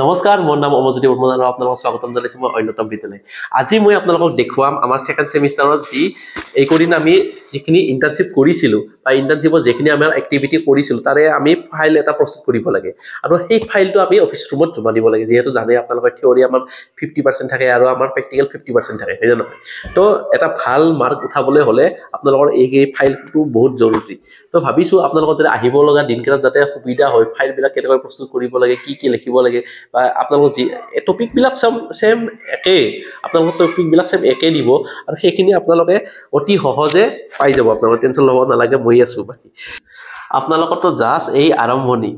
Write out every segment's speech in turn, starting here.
নমস্কাৰ মোৰ নাম অমৰজ্যোতি বৰ্মন আৰু আপোনালোকক স্বাগতম জনাইছো মই অন্যতম বিদ্যালয় আজি মই আপোনালোকক দেখুৱাম আমাৰ সেকেন্ড সেমিষ্টাৰত যি এইকদিন আমি যিখিনি ইন্টাৰ্নশিপ কৰিছিলো বা ইন্টাৰ্নশিপৰ যিখিনি আমাৰ এক্টিভিটি কৰিছিলো তাৰে আমি ফাইল এটা প্ৰস্তুত কৰিব লাগে আৰু সেই ফাইলটো আমি অফিচ ৰুমত জমা দিব লাগে যেহেতু জানে আপোনালোকৰ থিওৰি আমাৰ 50% থাকে আৰু আমাৰ প্ৰেক্টিকেল 50% থাকে হয় জানো তো এটা ভাল মাৰ্ক উঠাবলৈ হলে আপোনালোকৰ এই ফাইলটো বহুত জৰুৰী তো ভাবিছো আপোনালোকৰ যদি আহিব লগা দিনকেইটাত যাতে সুবিধা হয় ফাইলবিলাক কেনেকৈ প্ৰস্তুত কৰিব লাগে কি লিখিব লাগে বা আপোনালোকৰ যি টপিক বিলাক সেম একে আপোনালোকৰ টপিক বিলাক সেম একে দিব আৰু সেইখিনি আপোনালোকে অতি সহজে পাই যাব আপোনালোকে টেনচন ল'ব নালাগে মই আছো বাকি আপোনালোকৰ তো জাস্ট এই আৰম্ভণি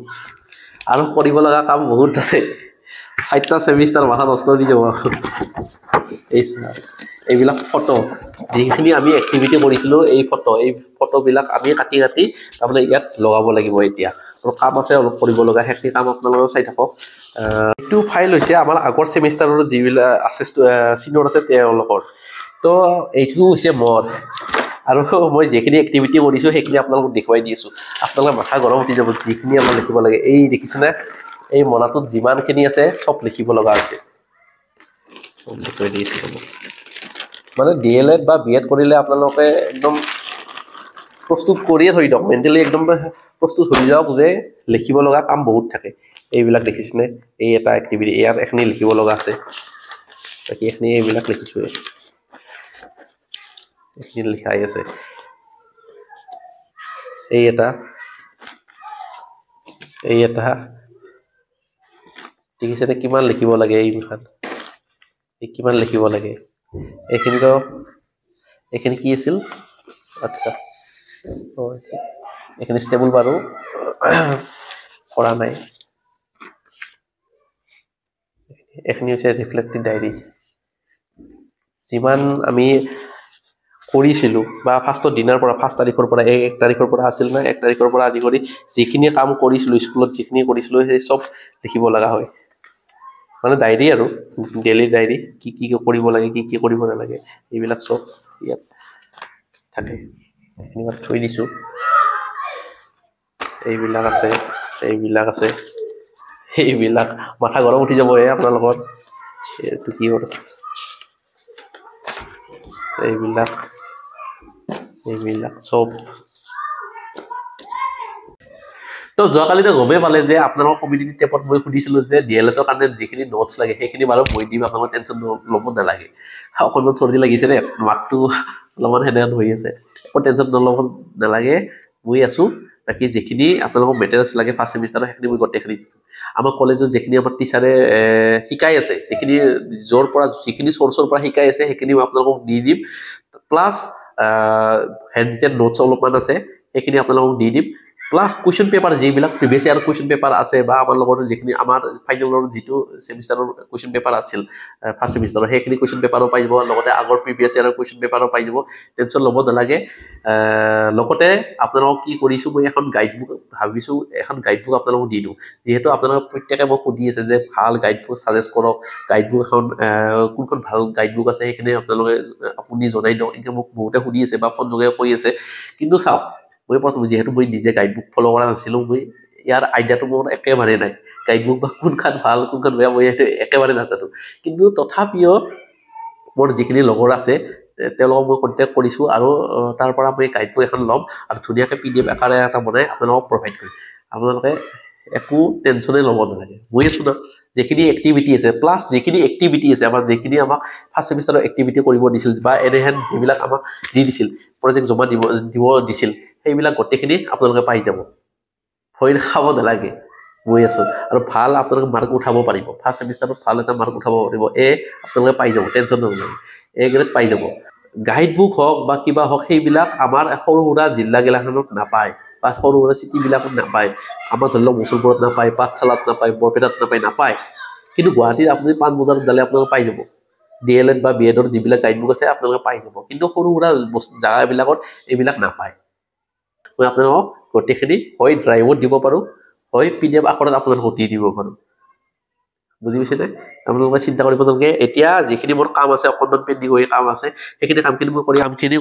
আৰু কৰিব লগা কাম বহুত আছে 4টা সেমিষ্টাৰ মাথা নষ্ট হৈ যাব এইবিলাক ফটো যিখিনি আমি এক্টিভিটি কৰিছিলো এই ফটো বিলাক আমি কাটি তাৰমানে ইয়াত লগাব লাগিব এতিয়া আৰু কাম আছে অলপ কৰিব লগা হেকনি কাম আপোনালোকে চাই থাকক এইটো ফাইল হৈছে আমাৰ আগৰ সেমিষ্টাৰৰ যিবিলাক আছে সিনিয়ৰ আছে তেওঁলোকৰ তো এইটো হৈছে মোৰ আৰু মই যেখিনি এক্টিভিটি কৰিছো সেইখিনি আপোনালোকক দেখুৱাই দিছো আপোনালোকে মাথা গৰম উঠি যাব যিখিনি আমাৰ লিখিব লাগে এই দেখিছেনে এই মনাটোত যিমানখিনি আছে সব লিখিব লগা আছে মানে ডিএলএড বা বিএড কৰিলে আপোনালোকে একদম প্ৰস্তুত কৰিয়ে থৈ দিয়ক মেন্টালি একদম প্ৰস্তুত হৈ যাওক যে লিখিব লগা কাম বহুত থাকে এইবিলাক দেখিছেনে এই এটা এক্টিভিটি ইয়াত এখনি লিখিব লগা আছে বাকি এখনি এইবিলাক লিখিছো এখনি লিখাই আছে এই এটা দেখিছেনে কিমান লিখিব লাগে এই বিখান কিমান লিখিব লাগে এইখিনি কি আছিল আচ্ছা এখানে স্টেবল বারো করা নাই এখানে হচ্ছে রিফ্লেক্টিভ ডায়েরি যিমান আমি কৰিছিলো বা ফাৰ্ষ্টৰ দিনৰ পৰা 1 তাৰিখৰ পৰা 1 তাৰিখৰ পৰা আছিল না 1 তাৰিখৰ পৰা আদি কৰি যিখিনি কাম কৰিছিলো স্কুলত যিখিনি কৰিছিলো সেই সব লিখিব লগা হয় মানে ডায়েৰী আৰু ডেইলি ডায়েৰী কি কৰিব লাগে কি কৰিব নালাগে এইবিলাক সব ইয়াত থাকে এইবিলাক থৈ দিছো এইবিলাক আছে এইবিলাক মাথা গৰম উঠি যাব আপোনালোকৰ এইটো কি হৈছে এইবিলাক সব তো যোৱাকালিতে গমে পালে যে আপোনালোকৰ কমিউনিটি টেপত মই সুধিছিলো যে ডিএলএডৰ কাৰণে যিখিনি নোটছ লাগে সেইখিনি বাৰু মই দিম আপোনালোকে টেনচন ল'ব নালাগে অকণমান চৰ্দি লাগিছে নে মাতটো অলপমান হেডেন হৈ আছে একো টেনচন ল'ব নালাগে মই আছো বাকি যিখিনি আপোনালোকক মেটেৰিয়েলছ লাগে ফাৰ্ষ্ট সেমিষ্টাৰৰ সেইখিনি মই গোটেইখিনি আমাৰ কলেজৰ যিখিনি আমাৰ টিচাৰে শিকাই আছে যিখিনি জোৰ পৰা যিখিনি সোৰ্সৰ পৰা শিকাই আছে সেইখিনি মই আপোনালোকক দি দিম প্লাস হেণ্ড ৰিটেন নোটছ অলপমান আছে সেইখিনি আপোনালোকক দি দিম প্লাস কোৱেশ্চন পেপাৰ যিবিলাক প্ৰিভিয়াস ইয়াৰ কোৱেশ্চন পেপাৰ আছে বা আমাৰ লগৰ যিখিনি আমাৰ ফাইনেলৰ যিটো সেমিষ্টাৰৰ কোৱেশ্চন পেপাৰ আছিল ফাৰ্ষ্ট সেমিষ্টাৰৰ সেইখিনি কোৱেশ্চন পেপাৰো পাই যাব লগতে আগৰ প্ৰিভিয়াস ইয়াৰৰ কোৱেশ্চন পেপাৰো পাই যাব টেনচন ল'ব নালাগে লগতে আপোনালোকক কি কৰিছো মই এখন গাইডবুক ভাবিছো এখন গাইডবুক আপোনালোকক দি দিও যেহেতু আপোনালোক প্ৰত্যেককে মোক সুধি আছে যে ভাল গাইডবুক সাজেষ্ট কৰক গাইডবুক এখন কোনখন ভাল গাইডবুক আছে সেইখিনি আপোনালোকে আপুনি জনাই দিয়ক এনেকৈ মোক বহুতে সুধি আছে বা ফোন যোগে কৈ আছে কিন্তু চাওক মই প্ৰথম যেহেতু মই নিজে গাইডবুক ফলো কৰা নাছিলো মই ইয়াৰ আইডিয়াটো মোৰ একেবাৰে নাই গাইডবুক বা কোনখন ভাল কোনখন বেয়া মই একেবাৰে নাজানো কিন্তু তথাপিও মোৰ যিখিনি লগৰ আছে তেওঁলোকক মই কন্টেক্ট কৰিছো আৰু তাৰ পৰা মই গাইডবুক এখন ল'ম আৰু ধুনীয়াকৈ পিডিএফ আকাৰে এটা বনাই আপোনালোকক প্ৰভাইড কৰিম আপোনালোকে একো টেনচনে ল'ব নালাগে মই আছো না যিখিনি এক্টিভিটি আছে প্লাস যিখিনি এক্টিভিটি আছে আমাৰ যিখিনি আমাক ফাৰ্ষ্ট সেমিষ্টাৰৰ এক্টিভিটি কৰিব দিছিল বা এনেহেন যিবিলাক আমাক দি দিছিল প্ৰজেক্ট জমা দিব দিছিল সেইবিলাক গোটেইখিনি আপোনালোকে পাই যাব ভয় খাব নালাগে মই আছো আৰু ভাল আপোনালোকে মাৰ্ক উঠাব পাৰিব ফাৰ্ষ্ট সেমিষ্টাৰত ভাল এটা মাৰ্ক উঠাব পাৰিব আপোনালোকে পাই যাব টেনচন নল'ব গ্ৰেড পাই যাব গাইডবুক হওক বা কিবা হওক সেইবিলাক আমাৰ সৰু সুৰা জিলা গিলাখনত নাপায় বা সৰু সুৰা চিটি বিলাকত নাপায় আমাৰ ধৰি লওক মুছলপুৰত নাপায় পাঠশালাত নাপায় বৰপেটাত নাপায় কিন্তু গুৱাহাটীত আপুনি 5 বজাৰত যালে আপোনালোকে পাই যাব ডিএলএড বা বিএডৰ যিবিলাক গাইডবুক আছে আপোনালোকে পাই যাব কিন্তু সৰু সুৰা জাগাবিলাকত এইবিলাক নাপায় মই আপোনালোকক গোটেইখিনি হয় ড্ৰাইভত দিব পাৰো হয় পিডিএফ আকাৰত আপোনালোকক দি দিব পাৰো বুজি পাইছে নে আপোনালোকে চিন্তা কৰিব নালাগে এতিয়া যিখিনি মোৰ কাম আছে অকণমান পেন্ডিং হৈ কাম আছে সেইখিনি কামখিনি মই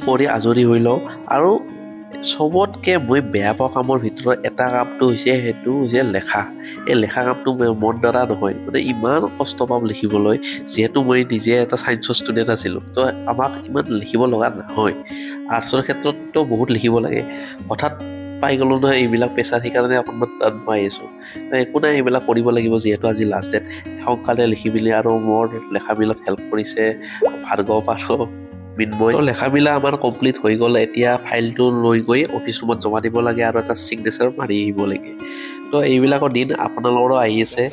কৰি আজৰি হৈ লওঁ আৰু চবতকৈ মই বেয়া পোৱা কামৰ ভিতৰত এটা কামটো হৈছে সেইটো হৈছে লেখা এই লেখা কামটো মন দ্বাৰা নহয় মানে ইমান কষ্ট পাম লিখিবলৈ যিহেতু মই নিজে এটা ছায়েন্সৰ ষ্টুডেণ্ট আছিলোঁ তো আমাক ইমান লিখিব লগা নহয় আৰ্টছৰ ক্ষেত্ৰততো বহুত লিখিব লাগে হঠাৎ পাই গ'লোঁ নহয় এইবিলাক পেছা সেইকাৰণে অকণমান টান পাই আছোঁ একো নাই এইবিলাক কৰিব লাগিব যিহেতু আজি লাষ্ট ডেট সোনকালে লিখি মেলি আৰু মোৰ লেখাবিলাক হেল্প কৰিছে ভাৰ্গৱ মিনময় লেখাবিলাক আমাৰ কমপ্লিট হৈ গ'ল এতিয়া ফাইলটো লৈ গৈ অফিচ ৰুমত জমা দিব লাগে আৰু এটা ছিগনেচাৰ মাৰি আহিব লাগে তো এইবিলাকৰ দিন আপোনালোকৰো আহি আছে